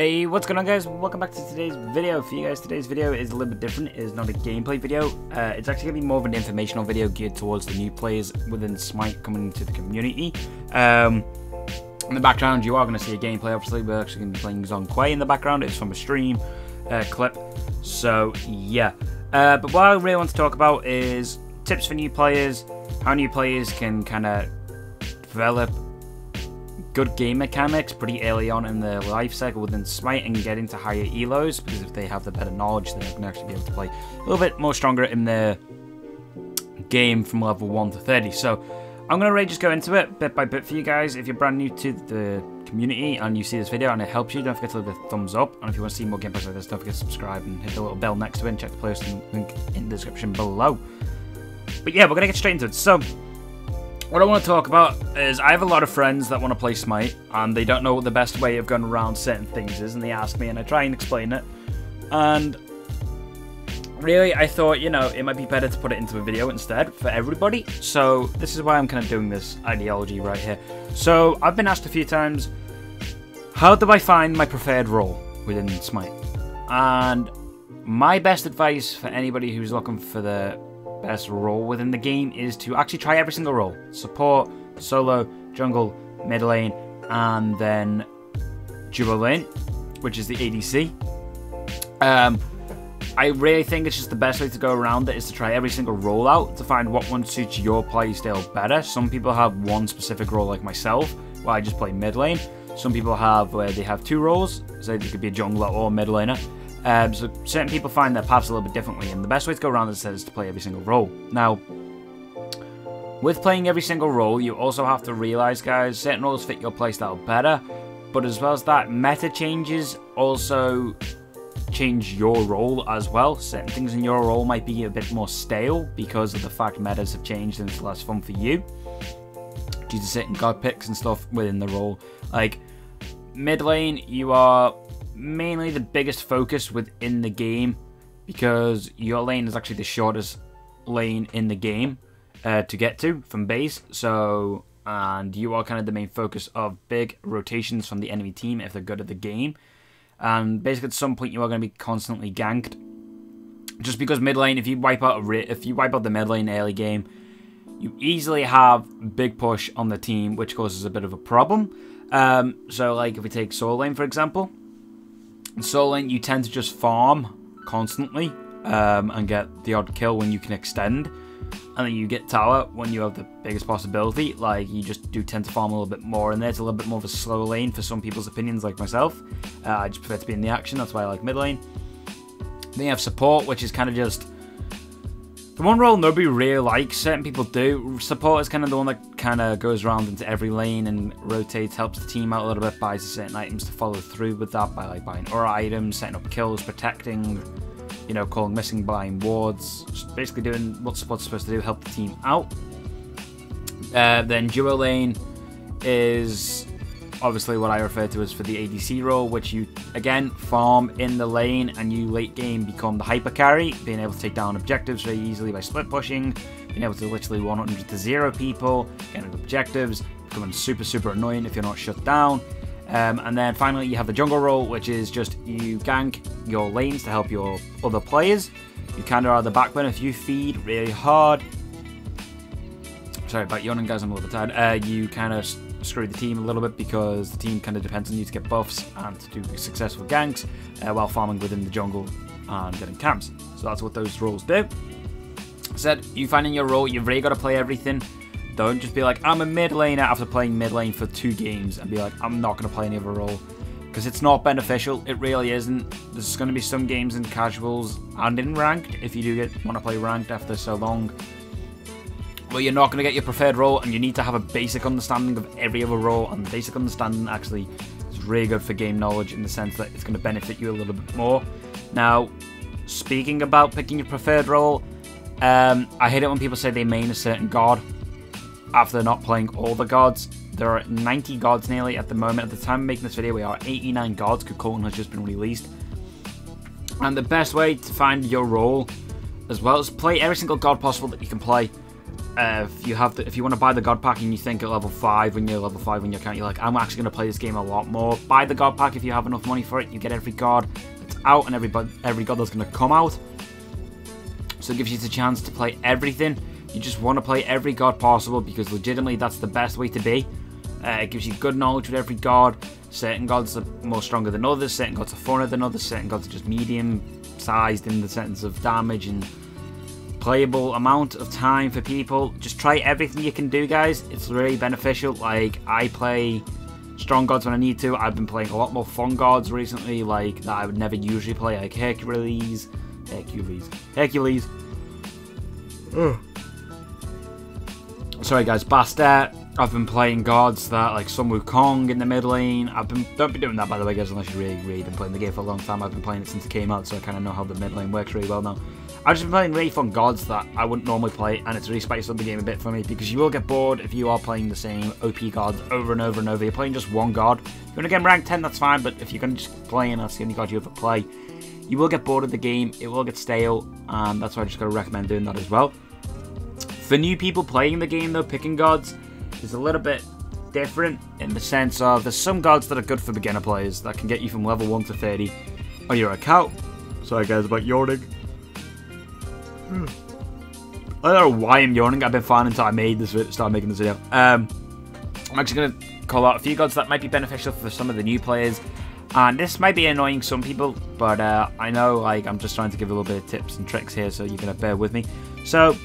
Hey, what's going on, guys? Welcome back to today's video. For you guys, today's video is a little bit different. It is not a gameplay video. It's actually going to be more of an informational video geared towards the new players within Smite coming into the community. In the background, you are going to see a gameplay. Obviously, we're actually going to be playing Zonquay in the background. It's from a stream clip. So, yeah. But what I really want to talk about is tips for new players, how new players can kind of develop good game mechanics pretty early on in their life cycle within Smite and get into higher elos, because if they have the better knowledge, they can actually be able to play a little bit more stronger in their game from level 1 to 30. So I'm going to really just go into it bit by bit for you guys. If you're brand new to the community and you see this video and it helps you, don't forget to leave a thumbs up. And if you want to see more gameplays like this, don't forget to subscribe and hit the little bell next to it and check the playlist link in the description below. But yeah, we're going to get straight into it. So what I want to talk about is I have a lot of friends that want to play Smite and they don't know what the best way of going around certain things is, and they ask me and I try and explain it. And really, I thought, you know, it might be better to put it into a video instead for everybody. So this is why I'm kind of doing this ideology right here. So I've been asked a few times, how do I find my preferred role within Smite? And my best advice for anybody who's looking for the best role within the game is to actually try every single role: support, solo, jungle, mid lane, and then duo lane, which is the ADC. I really think it's just the best way to go around it is to try every single role out to find what one suits your play style better. Some people have one specific role, like myself, where I just play mid lane. Some people have where they have two roles, so they could be a jungler or mid laner. So certain people find their paths a little bit differently, and the best way to go around this is to play every single role. Now, with playing every single role, you also have to realize, guys, certain roles fit your playstyle better, but as well as that, meta changes also change your role as well. Certain things in your role might be a bit more stale because of the fact metas have changed and it's less fun for you due to certain god picks and stuff within the role. Like mid lane, you are mainly the biggest focus within the game because your lane is actually the shortest lane in the game to get to from base. So, and you are kind of the main focus of big rotations from the enemy team if they're good at the game. And basically at some point you are going to be constantly ganked, just because mid lane, if you wipe out the mid lane early game, you easily have big push on the team, which causes a bit of a problem. So like if we take solo lane for example, in solo lane, you tend to just farm constantly and get the odd kill when you can extend. And then you get tower when you have the biggest possibility. Like, you just do tend to farm a little bit more in there. It's a little bit more of a slow lane for some people's opinions, like myself. I just prefer to be in the action. That's why I like mid lane. Then you have support, which is kind of just the one role nobody really likes. Certain people do. Support is kind of the one that kind of goes around into every lane and rotates, helps the team out a little bit, buys certain items to follow through with that by like buying aura items, setting up kills, protecting, you know, calling missing, buying wards, just basically doing what support's supposed to do, help the team out. Then duo lane is obviously what I refer to as for the ADC role, which you, again, farm in the lane and you late game become the hyper carry, being able to take down objectives very easily by split pushing, being able to literally 100 to 0 people, getting objectives, becoming super annoying if you're not shut down. And then finally you have the jungle role, which is just you gank your lanes to help your other players. You kind of are the backbone. If you feed really hard, sorry about yawning guys, I'm a little bit tired, you kind of screw the team a little bit because the team kind of depends on you to get buffs and to do successful ganks while farming within the jungle and getting camps. So that's what those roles do. Said, you finding your role, you've really got to play everything. Don't just be like, I'm a mid laner after playing mid lane for 2 games and be like, I'm not going to play any other role. Because it's not beneficial. It really isn't. There's going to be some games in casuals and in ranked, if you do want to play ranked after so long, but you're not going to get your preferred role, and you need to have a basic understanding of every other role, and the basic understanding actually is really good for game knowledge in the sense that it's going to benefit you a little bit more. Now, speaking about picking your preferred role, I hate it when people say they main a certain god after not playing all the gods. There are 90 gods nearly at the moment. At the time of making this video, we are 89 gods because Colton has just been released. And the best way to find your role, as well as play every single god possible that you can play, if you want to buy the God Pack and you think at level 5 when you're level 5 on your account, you're like, I'm actually going to play this game a lot more. Buy the God Pack if you have enough money for it. You get every God that's out and every God that's going to come out. So it gives you the chance to play everything. You just want to play every God possible because legitimately that's the best way to be. It gives you good knowledge with every God. Certain gods are more stronger than others. Certain gods are funner than others. Certain gods are just medium sized in the sense of damage and playable amount of time for people. Just try everything you can do, guys. It's really beneficial. Like, I play strong gods when I need to. I've been playing a lot more fun gods recently, like that I would never usually play, like Hercules. Sorry guys, Bastet. I've been playing gods that, like Sun Wukong in the mid lane. Don't be doing that, by the way, guys, unless you really been playing the game for a long time. I've been playing it since it came out, so I kind of know how the mid lane works really well now. I've just been playing really fun gods that I wouldn't normally play, and it's really spiced up the game a bit for me, because you will get bored if you are playing the same OP gods over and over and over. You're playing just one god. If you want to get rank 10, that's fine, but if you're going to just play and that's the only god you ever play, you will get bored of the game. It will get stale, and that's why I just got to recommend doing that as well. For new people playing the game, though, picking gods is a little bit different in the sense of there's some gods that are good for beginner players that can get you from level 1 to 30 on your account. Sorry guys about yawning. I don't know why I'm yawning. I've been fine until I started making this video. I'm actually going to call out a few gods that might be beneficial for some of the new players. And this might be annoying some people, but I know, like, I'm just trying to give a little bit of tips and tricks here, so you're going to bear with me. So,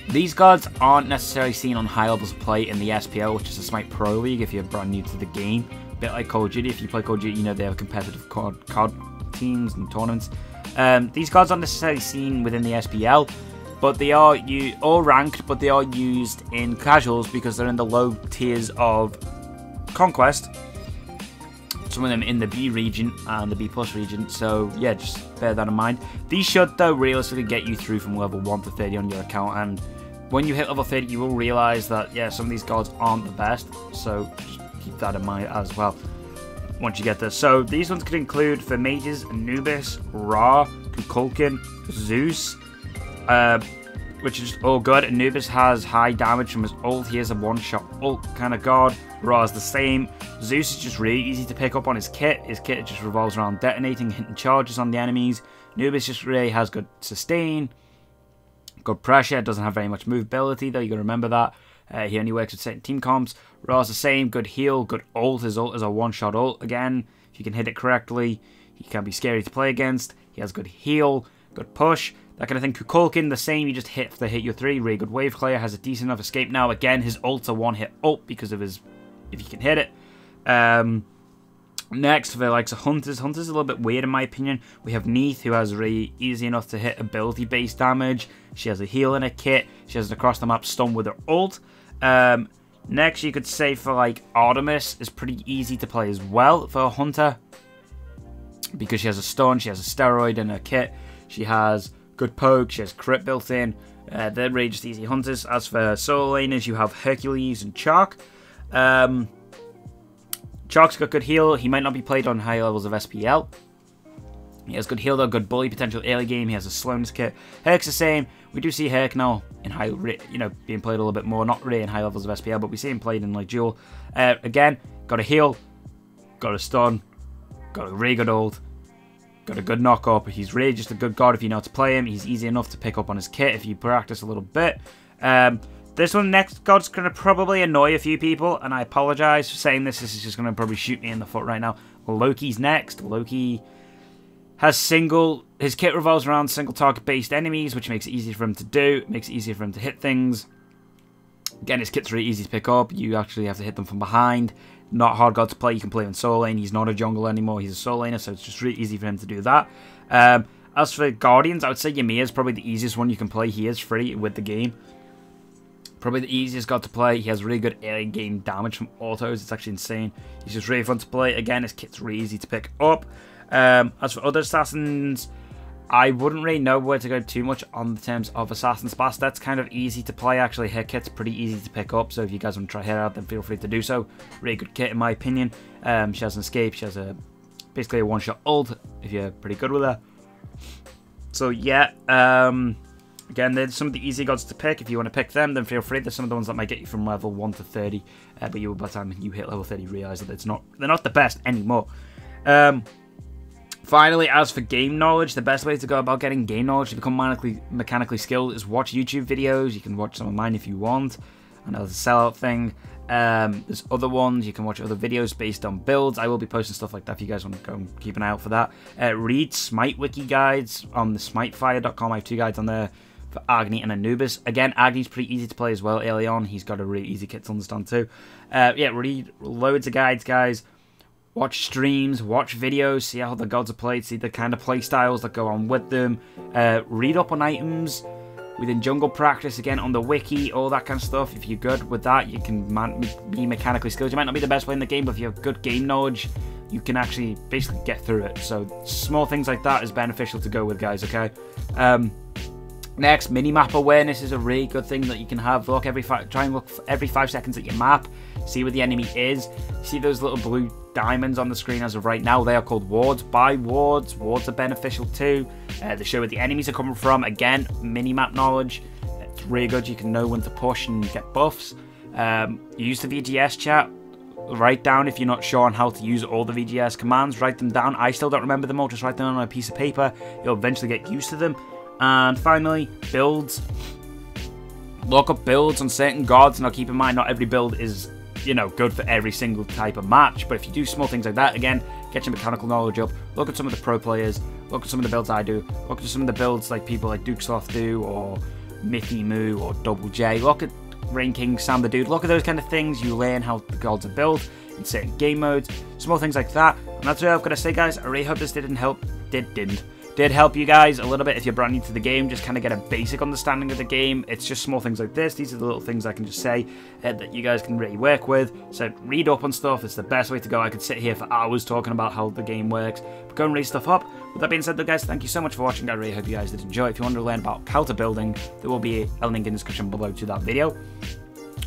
these gods aren't necessarily seen on high levels of play in the SPL, which is the Smite Pro League if you're brand new to the game. A bit like Call of Duty. If you play Call of Duty, you know they have competitive COD teams and tournaments. These gods aren't necessarily seen within the SPL, but they are all ranked, but they are used in casuals because they're in the low tiers of Conquest. Some of them in the B region and the B plus region, so yeah, just bear that in mind. These should, though, realistically get you through from level 1 to 30 on your account, and when you hit level 30, you will realise that, yeah, some of these gods aren't the best, so just keep that in mind as well once you get there. So these ones could include for mages Anubis, Ra, Kukulkan, Zeus, which is all good. Anubis has high damage from his ult. He is a one-shot ult kind of god. Ra is the same. Zeus is just really easy to pick up on his kit. His kit just revolves around detonating, hitting charges on the enemies. Anubis just really has good sustain, good pressure. Doesn't have very much movability, though. You got to remember that. He only works with certain team comps. Ra's the same. Good heal, good ult. His ult is a one-shot ult. Again, if you can hit it correctly, he can be scary to play against. He has good heal, good push, that kind of thing. Kukulkan, the same. You just hit to hit your 3. Really good wave clear. Has a decent enough escape. Now, again, his ult's a one-hit ult because of his... if you can hit it. Next, for the likes of Hunters. Hunters a little bit weird in my opinion. We have Neith, who has really easy enough to hit ability-based damage. She has a heal in her kit. She has an across-the-map stun with her ult. Next, you could say for like Artemis is pretty easy to play as well for a Hunter, because she has a stun, she has a steroid in her kit, she has good poke, she has crit built in. They're really just easy Hunters. As for solo laners, you have Hercules and Chalk. Chalk's got good heal. He might not be played on high levels of SPL. He has good heal though, good bully potential early game. He has a slowness kit. Herc's the same. We do see Herc now in high, being played a little bit more. Not really in high levels of SPL, but we see him played in like duel. Again, got a heal, got a stun, got a really good ult, got a good knock up. He's really just a good god if you know how to play him. He's easy enough to pick up on his kit if you practice a little bit. This one next god's going to probably annoy a few people, and I apologise for saying this. This is just going to probably shoot me in the foot right now. Loki's next. Loki has his kit revolves around single target based enemies, which makes it easier for him to do. It makes it easier for him to hit things. Again, his kit's really easy to pick up. You actually have to hit them from behind. Not hard god to play. You can play him in solo lane. He's not a jungle anymore. He's a solo laner, so it's just really easy for him to do that. As for Guardians, I would say Ymir is probably the easiest one you can play. He is free with the game. Probably the easiest god to play. He has really good early game damage from autos. It's actually insane. He's just really fun to play. Again, his kit's really easy to pick up. As for other assassins, I wouldn't really know where to go too much on the terms of Assassin's Pass. That's kind of easy to play, actually. Her kit's pretty easy to pick up, so if you guys want to try her out, then feel free to do so. Really good kit, in my opinion. She has an escape. She has basically a one-shot ult, if you're pretty good with her. So, yeah. Again, there's some of the easy gods to pick. If you want to pick them, then feel free. There's some of the ones that might get you from level 1 to 30, but you, by the time you hit level 30, realise that they're not the best anymore. Finally, as for game knowledge, the best way to go about getting game knowledge to become mechanically skilled is watch YouTube videos. You can watch some of mine if you want. I know it's a sellout thing. There's other ones. You can watch other videos based on builds. I will be posting stuff like that if you guys want to go and keep an eye out for that. Read Smite wiki guides on the smitefire.com. I have 2 guides on there for Agni and Anubis. Again, Agni's pretty easy to play as well early on. He's got a really easy kit to understand too. Yeah, read loads of guides, guys. Watch streams, watch videos, see how the gods are played, see the kind of play styles that go on with them. Read up on items within jungle practice, again on the wiki, all that kind of stuff. If you're good with that, you can be mechanically skilled. You might not be the best player in the game, but if you have good game knowledge, you can actually basically get through it. So small things like that is beneficial to go with, guys, okay? Next, minimap awareness is a really good thing that you can have. Look try and look every 5 seconds at your map, see where the enemy is. See those little blue diamonds on the screen as of right now? They are called wards. Buy wards. Wards are beneficial too. They show where the enemies are coming from. Again, minimap knowledge. It's really good. You can know when to push and get buffs. Use the VGS chat. Write down if you're not sure on how to use all the VGS commands. Write them down. I still don't remember them all. Just write them on a piece of paper. You'll eventually get used to them. And finally, builds. Look up builds on certain gods. Now keep in mind, not every build is, you know, good for every single type of match. But if you do small things like that, again, get your mechanical knowledge up. Look at some of the pro players. Look at some of the builds I do. Look at some of the builds like people like Duke Sloth do, or Miffy Moo, or Double J. Look at Rain King, Sam the Dude. Look at those kind of things. You learn how the gods are built in certain game modes. Small things like that. And that's what I've got to say, guys. I really hope this did help you guys a little bit. If you're brand new to the game, just kind of get a basic understanding of the game. It's just small things like this. These are the little things I can just say that you guys can really work with. So read up on stuff. It's the best way to go. I could sit here for hours talking about how the game works, but go and read stuff up. With that being said though, guys, thank you so much for watching. I really hope you guys did enjoy. If you want to learn about counter building, there will be a link in the description below to that video,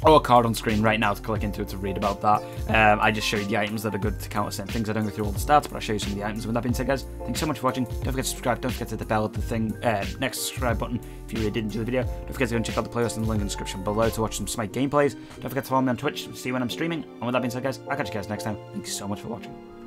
or a card on screen right now to click into it to read about that. I just show you the items that are good to counter certain things. I don't go through all the stats, but I'll show you some of the items. With that being said, guys, thanks so much for watching. Don't forget to subscribe. Don't forget to hit the bell at the thing next subscribe button if you really did enjoy the video. Don't forget to go and check out the playlist in the link in the description below to watch some Smite gameplays. Don't forget to follow me on Twitch to see when I'm streaming. And with that being said, guys, I'll catch you guys next time. Thanks so much for watching.